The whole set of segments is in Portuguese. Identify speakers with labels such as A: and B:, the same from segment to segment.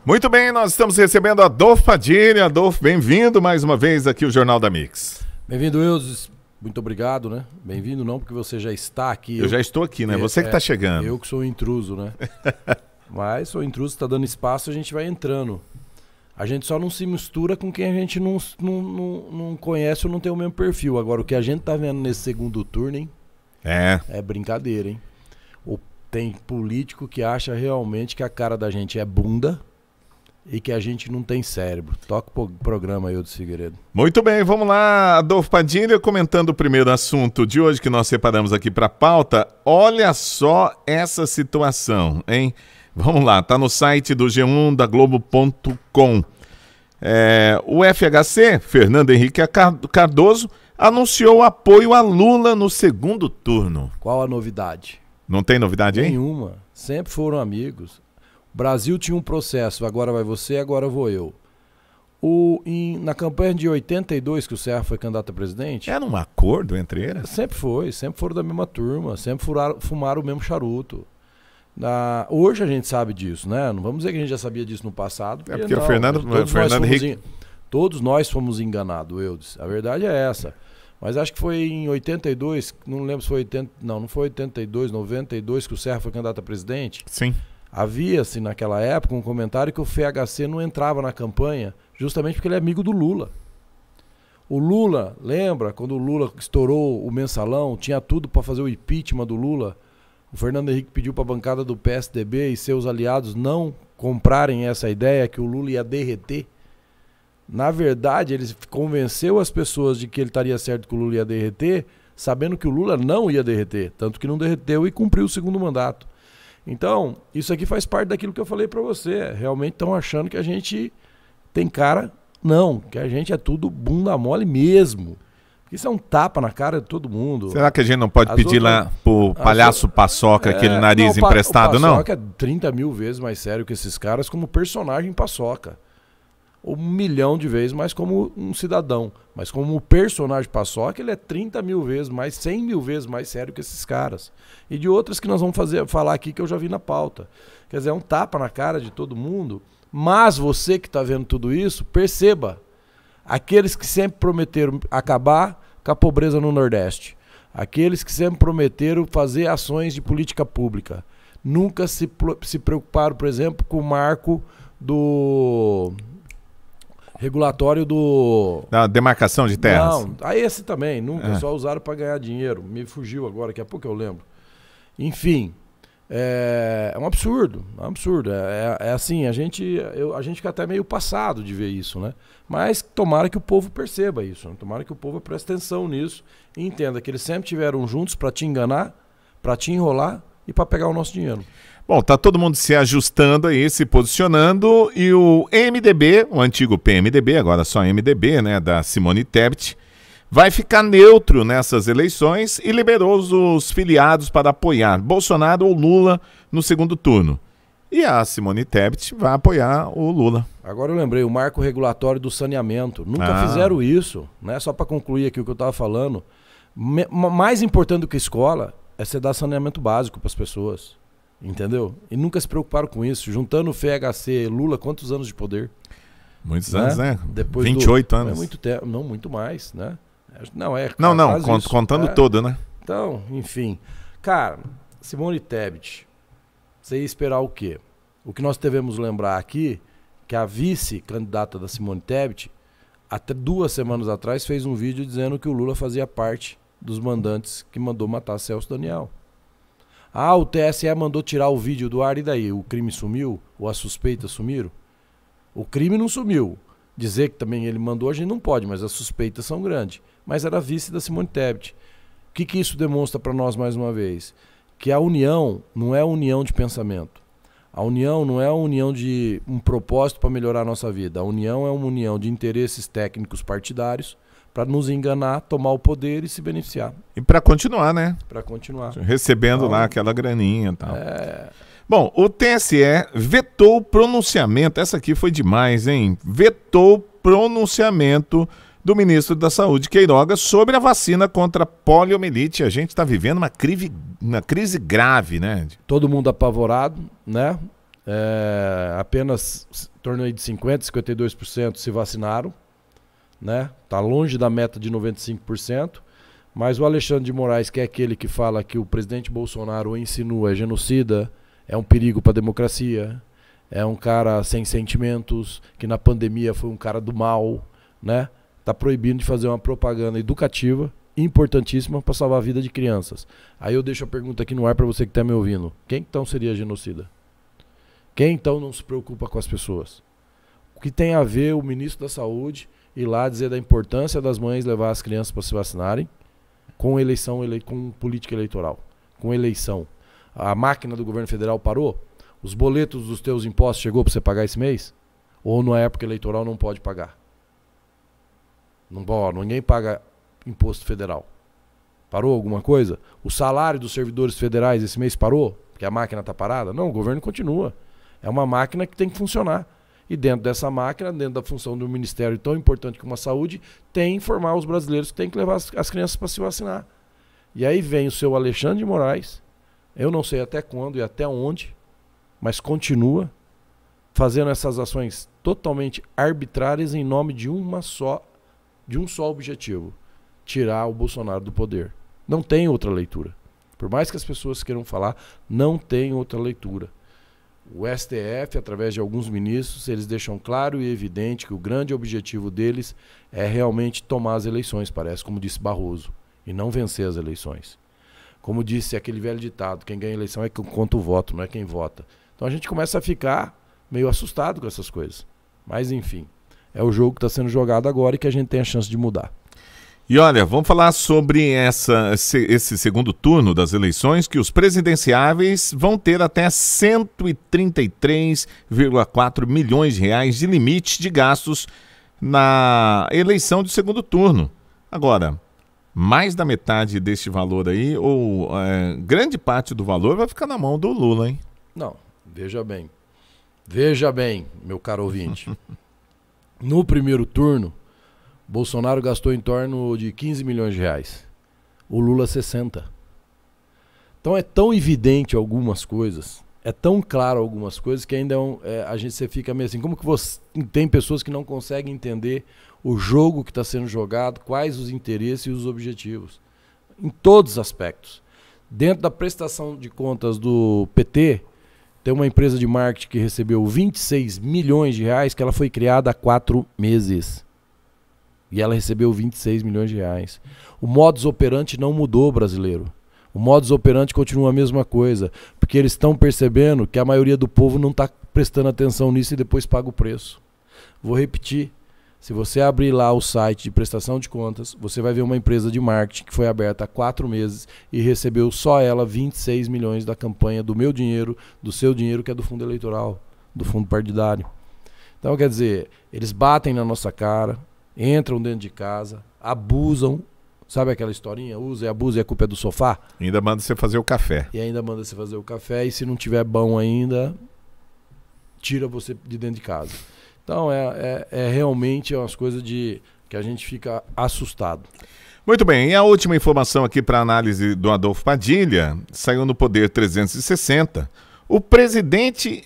A: Muito bem, nós estamos recebendo Adolfo Padilha. Adolfo, bem-vindo mais uma vez aqui ao Jornal da Mix.
B: Bem-vindo, Eudes. Muito obrigado, né? Bem-vindo não, porque você já está aqui.
A: Eu já estou aqui, né? Você que está chegando.
B: Eu que sou intruso, né? Mas sou intruso, está dando espaço, a gente vai entrando. A gente só não se mistura com quem a gente não conhece ou não tem o mesmo perfil. Agora, o que a gente tá vendo nesse segundo turno, hein? É brincadeira, hein? Tem político que acha realmente que a cara da gente é bunda e que a gente não tem cérebro. Toca o programa aí, Eudes Figueiredo.
A: Muito bem, vamos lá, Adolfo Padilha, comentando o primeiro assunto de hoje que nós separamos aqui para a pauta. Olha só essa situação, hein? Vamos lá, tá no site do G1 da Globo.com. O FHC, Fernando Henrique Cardoso, anunciou apoio a Lula no segundo turno.
B: Qual a novidade?
A: Não tem novidade aí?
B: Nenhuma. Sempre foram amigos. O Brasil tinha um processo, agora vai você, agora vou eu. Na campanha de 82, que o Serra foi candidato a presidente...
A: Era um acordo entre eles?
B: Sempre foram da mesma turma, sempre fumaram o mesmo charuto. Hoje a gente sabe disso, né? Não vamos dizer que a gente já sabia disso no passado.
A: Porque o Fernando Henrique...
B: Todos nós fomos enganados, Eudes. A verdade é essa. Mas acho que foi em 82, não lembro se foi 80... Não foi 82, 92 que o Serra foi candidato a presidente?
A: Sim.
B: Havia-se naquela época um comentário que o FHC não entrava na campanha justamente porque ele é amigo do Lula. O Lula, lembra quando o Lula estourou o mensalão, tinha tudo para fazer o impeachment do Lula? O Fernando Henrique pediu para a bancada do PSDB e seus aliados não comprarem essa ideia que o Lula ia derreter. Na verdade, ele convenceu as pessoas de que ele estaria certo que o Lula ia derreter, sabendo que o Lula não ia derreter, tanto que não derreteu e cumpriu o segundo mandato. Então, isso aqui faz parte daquilo que eu falei pra você. Realmente estão achando que a gente tem cara... Não, que a gente é tudo bunda mole mesmo. Isso é um tapa na cara de todo mundo.
A: Será que a gente não pode pedir lá pro palhaço Paçoca aquele nariz emprestado, não? O
B: Paçoca é 30 mil vezes mais sério que esses caras como personagem Paçoca. 1 milhão de vezes mais como um cidadão. Mas como personagem Paçoca, ele é 30 mil vezes mais, 100 mil vezes mais sério que esses caras. E de outras que nós vamos falar aqui que eu já vi na pauta. Quer dizer, é um tapa na cara de todo mundo. Mas você que está vendo tudo isso, perceba. Aqueles que sempre prometeram acabar com a pobreza no Nordeste. Aqueles que sempre prometeram fazer ações de política pública. Nunca se preocuparam, por exemplo, com o marco do... regulatório da
A: demarcação de terras.
B: Não, aí esse também, nunca, só usaram para ganhar dinheiro. Me fugiu agora, daqui a pouco eu lembro. Enfim, é um absurdo, é assim, a gente fica até meio passado de ver isso, né? Mas tomara que o povo perceba isso, né? Tomara que o povo preste atenção nisso e entenda que eles sempre estiveram juntos para te enganar, para te enrolar e para pegar o nosso dinheiro.
A: Bom, tá todo mundo se ajustando aí, se posicionando, e o MDB, o antigo PMDB, agora só MDB, né, da Simone Tebet, vai ficar neutro nessas eleições e liberou os filiados para apoiar Bolsonaro ou Lula no segundo turno. E a Simone Tebet vai apoiar o Lula.
B: Agora eu lembrei, o marco regulatório do saneamento. Nunca fizeram isso, né? Só para concluir aqui o que eu estava falando. Mais importante do que escola é você dar saneamento básico para as pessoas. Entendeu? E nunca se preocuparam com isso. Juntando o FHC, Lula, quantos anos de poder?
A: Muitos anos, né?
B: Depois
A: 28 anos.
B: É muito tempo, não, muito mais, né? Não,
A: contando todo, né?
B: Então, enfim. Cara, Simone Tebet, você ia esperar o quê? O que nós devemos lembrar aqui, que a vice-candidata da Simone Tebet, até 2 semanas atrás, fez um vídeo dizendo que o Lula fazia parte dos mandantes que mandou matar Celso Daniel. O TSE mandou tirar o vídeo do ar, e daí? O crime sumiu? Ou as suspeitas sumiram? O crime não sumiu. Dizer que também ele mandou, a gente não pode, mas as suspeitas são grandes. Mas era vice da Simone Tebet. O que isso demonstra para nós mais uma vez? Que a união não é união de pensamento. A união não é a união de um propósito para melhorar a nossa vida. A união é uma união de interesses técnicos partidários para nos enganar, tomar o poder e se beneficiar.
A: E para continuar, né?
B: Para continuar.
A: Recebendo lá aquela graninha e tal. Bom, o TSE vetou pronunciamento, essa aqui foi demais, hein? Vetou pronunciamento do ministro da Saúde, Queiroga, sobre a vacina contra a poliomielite. A gente está vivendo uma crise grave, né?
B: Todo mundo apavorado, né? apenas em torno aí de 50%, 52% se vacinaram, né? Tá longe da meta de 95%, mas o Alexandre de Moraes, que é aquele que fala que o presidente Bolsonaro o insinua, é genocida, é um perigo para a democracia, é um cara sem sentimentos, que na pandemia foi um cara do mal, né? Tá proibindo de fazer uma propaganda educativa importantíssima para salvar a vida de crianças. Aí eu deixo a pergunta aqui no ar para você que está me ouvindo. Quem então seria genocida? Quem então não se preocupa com as pessoas? O que tem a ver o ministro da Saúde ir lá dizer da importância das mães levar as crianças para se vacinarem com eleição, com política eleitoral, com eleição? A máquina do governo federal parou? Os boletos dos teus impostos chegou para você pagar esse mês? Ou na época eleitoral não pode pagar? Não, ninguém paga imposto federal. Parou alguma coisa? O salário dos servidores federais esse mês parou? Porque a máquina está parada? Não, o governo continua. É uma máquina que tem que funcionar. E dentro dessa máquina, dentro da função do ministério tão importante como a saúde, tem informar os brasileiros que tem que levar as crianças para se vacinar. E aí vem o seu Alexandre de Moraes, eu não sei até quando e até onde, mas continua fazendo essas ações totalmente arbitrárias em nome de um só objetivo: tirar o Bolsonaro do poder. Não tem outra leitura. Por mais que as pessoas queiram falar, não tem outra leitura. O STF, através de alguns ministros, eles deixam claro e evidente que o grande objetivo deles é realmente tomar as eleições, parece, como disse Barroso, e não vencer as eleições. Como disse aquele velho ditado, quem ganha a eleição é quem conta o voto, não é quem vota. Então a gente começa a ficar meio assustado com essas coisas. Mas enfim, é o jogo que está sendo jogado agora e que a gente tem a chance de mudar.
A: E olha, vamos falar sobre esse segundo turno das eleições, que os presidenciáveis vão ter até 133,4 milhões de reais de limite de gastos na eleição de segundo turno. Agora, mais da metade deste valor aí, ou grande parte do valor, vai ficar na mão do Lula, hein?
B: Não, veja bem, meu caro ouvinte. No primeiro turno, Bolsonaro gastou em torno de 15 milhões de reais. O Lula 60. Então é tão evidente algumas coisas, é tão claro algumas coisas que ainda você fica meio assim, como que tem pessoas que não conseguem entender o jogo que está sendo jogado, quais os interesses e os objetivos, em todos os aspectos. Dentro da prestação de contas do PT, tem uma empresa de marketing que recebeu 26 milhões de reais, que ela foi criada há 4 meses. E ela recebeu 26 milhões de reais. O modus operandi não mudou, brasileiro. O modus operandi continua a mesma coisa. Porque eles estão percebendo que a maioria do povo não está prestando atenção nisso e depois paga o preço. Vou repetir. Se você abrir lá o site de prestação de contas, você vai ver uma empresa de marketing que foi aberta há 4 meses e recebeu só ela 26 milhões da campanha do meu dinheiro, do seu dinheiro, que é do fundo eleitoral, do fundo partidário. Então, quer dizer, eles batem na nossa cara, entram dentro de casa, abusam, sabe aquela historinha? Usa e abusa e a culpa é do sofá?
A: Ainda manda você fazer o café.
B: E ainda manda você fazer o café, e se não tiver bom ainda, tira você de dentro de casa. Então realmente umas coisas que a gente fica assustado.
A: Muito bem, e a última informação aqui para análise do Adolfo Padilha, saiu no Poder 360. O presidente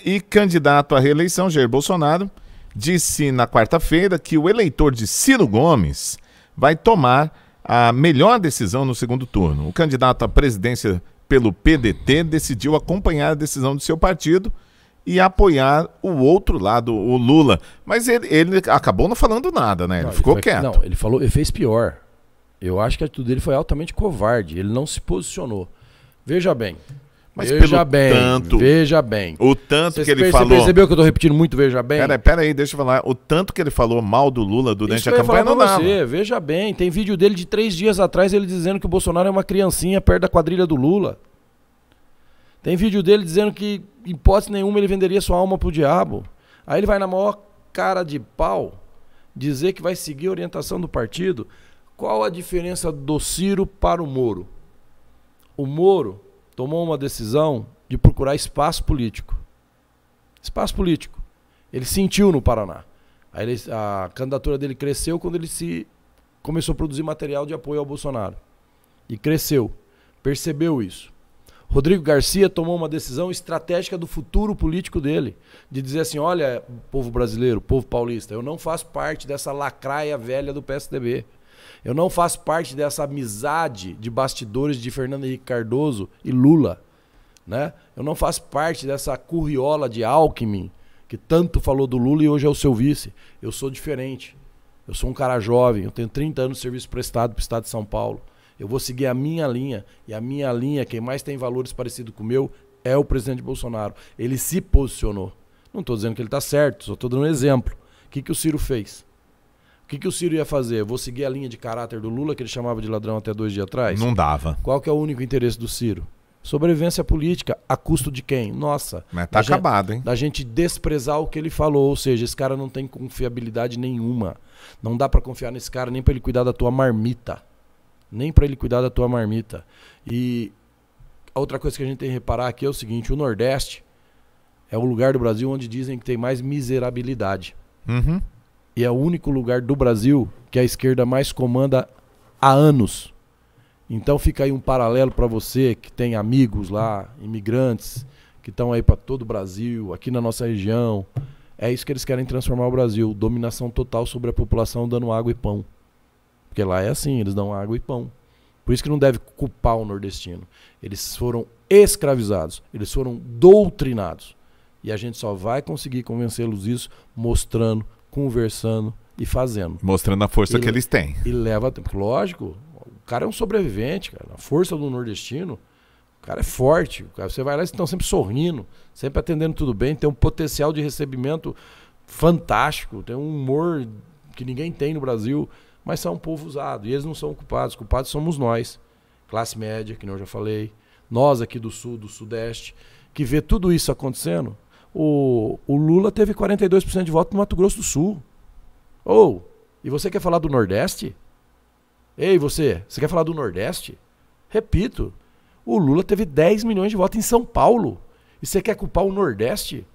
A: e candidato à reeleição, Jair Bolsonaro, disse na quarta-feira que o eleitor de Ciro Gomes vai tomar a melhor decisão no segundo turno. O candidato à presidência pelo PDT decidiu acompanhar a decisão do seu partido e apoiar o outro lado, o Lula. Mas ele acabou não falando nada, né? Ele ficou quieto.
B: Não, ele fez pior. Eu acho que a atitude dele foi altamente covarde. Ele não se posicionou. Veja bem.
A: Mas veja bem. O tanto que ele falou.
B: Você percebeu que eu tô repetindo muito, veja bem?
A: Pera aí, deixa eu falar. O tanto que ele falou mal do Lula durante a campanha não dava.
B: Veja bem, tem vídeo dele de 3 dias atrás, ele dizendo que o Bolsonaro é uma criancinha perto da quadrilha do Lula. Tem vídeo dele dizendo que, em hipótese nenhuma, ele venderia sua alma pro diabo. Aí ele vai na maior cara de pau dizer que vai seguir a orientação do partido. Qual a diferença do Ciro para o Moro? O Moro tomou uma decisão de procurar espaço político. Espaço político. Ele sentiu no Paraná. Aí a candidatura dele cresceu quando ele começou a produzir material de apoio ao Bolsonaro. E cresceu. Percebeu isso. Rodrigo Garcia tomou uma decisão estratégica do futuro político dele, de dizer assim, olha, povo brasileiro, povo paulista, eu não faço parte dessa lacraia velha do PSDB. Eu não faço parte dessa amizade de bastidores de Fernando Henrique Cardoso e Lula. Né? Eu não faço parte dessa curriola de Alckmin, que tanto falou do Lula e hoje é o seu vice. Eu sou diferente. Eu sou um cara jovem, eu tenho 30 anos de serviço prestado para o estado de São Paulo. Eu vou seguir a minha linha. E a minha linha, quem mais tem valores parecidos com o meu, é o presidente Bolsonaro. Ele se posicionou. Não estou dizendo que ele está certo, só estou dando um exemplo. O que o Ciro fez? O que o Ciro ia fazer? Eu vou seguir a linha de caráter do Lula, que ele chamava de ladrão até 2 dias atrás?
A: Não dava.
B: Qual que é o único interesse do Ciro? Sobrevivência política, a custo de quem? Nossa.
A: Mas tá acabado, hein?
B: Da gente desprezar o que ele falou. Ou seja, esse cara não tem confiabilidade nenhuma. Não dá pra confiar nesse cara nem pra ele cuidar da tua marmita. Nem pra ele cuidar da tua marmita. E a outra coisa que a gente tem que reparar aqui é o seguinte, o Nordeste é o lugar do Brasil onde dizem que tem mais miserabilidade.
A: Uhum.
B: E é o único lugar do Brasil que a esquerda mais comanda há anos. Então fica aí um paralelo para você que tem amigos lá, imigrantes, que estão aí para todo o Brasil, aqui na nossa região. É isso que eles querem transformar o Brasil. Dominação total sobre a população dando água e pão. Porque lá é assim, eles dão água e pão. Por isso que não deve culpar o nordestino. Eles foram escravizados, eles foram doutrinados. E a gente só vai conseguir convencê-los disso mostrando, conversando e fazendo.
A: Mostrando a força que eles têm.
B: E leva tempo. Lógico, o cara é um sobrevivente, cara. A força do nordestino, o cara é forte. Você vai lá e estão sempre sorrindo, sempre atendendo tudo bem, tem um potencial de recebimento fantástico, tem um humor que ninguém tem no Brasil, mas são um povo usado. E eles não são culpados. Culpados somos nós, classe média, que eu já falei, nós aqui do Sul, do Sudeste, que vê tudo isso acontecendo. O Lula teve 42% de voto no Mato Grosso do Sul. E você quer falar do Nordeste? Ei, você quer falar do Nordeste? Repito, o Lula teve 10 milhões de votos em São Paulo. E você quer culpar o Nordeste?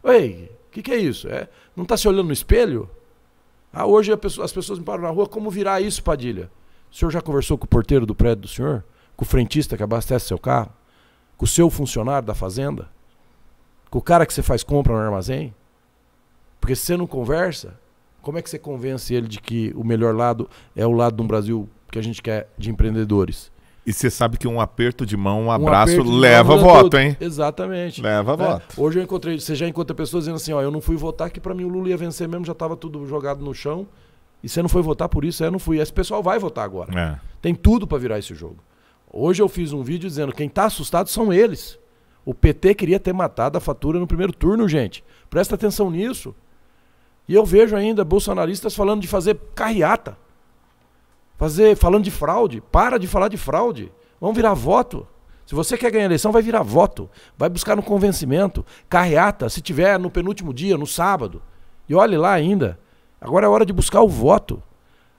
B: Ei, o que é isso? Não está se olhando no espelho? Hoje as pessoas me param na rua, como virar isso, Padilha? O senhor já conversou com o porteiro do prédio do senhor? Com o frentista que abastece seu carro? Com o seu funcionário da fazenda? Com o cara que você faz compra no armazém? Porque se você não conversa, como é que você convence ele de que o melhor lado é o lado de um Brasil que a gente quer de empreendedores?
A: E você sabe que um aperto de mão, um abraço leva voto, hein?
B: Exatamente.
A: Leva voto.
B: Hoje você já encontra pessoas dizendo assim, eu não fui votar que pra mim o Lula ia vencer mesmo, já estava tudo jogado no chão. E você não foi votar por isso? Eu não fui. Esse pessoal vai votar agora. Tem tudo pra virar esse jogo. Hoje eu fiz um vídeo dizendo quem tá assustado são eles. O PT queria ter matado a fatura no primeiro turno, gente. Presta atenção nisso. E eu vejo ainda bolsonaristas falando de fazer carreata. Falando de fraude. Para de falar de fraude. Vamos virar voto. Se você quer ganhar a eleição, vai virar voto. Vai buscar no convencimento. Carreata, se tiver no penúltimo dia, no sábado. E olhe lá ainda. Agora é hora de buscar o voto.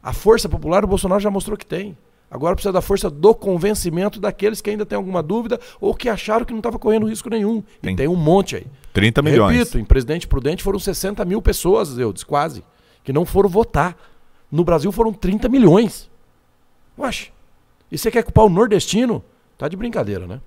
B: A força popular o Bolsonaro já mostrou que tem. Agora precisa da força do convencimento daqueles que ainda têm alguma dúvida ou que acharam que não estava correndo risco nenhum. E tem um monte aí.
A: 30 milhões.
B: Repito, em Presidente Prudente foram 60 mil pessoas, quase, que não foram votar. No Brasil foram 30 milhões. Oxe, e você quer culpar o nordestino? Tá de brincadeira, né?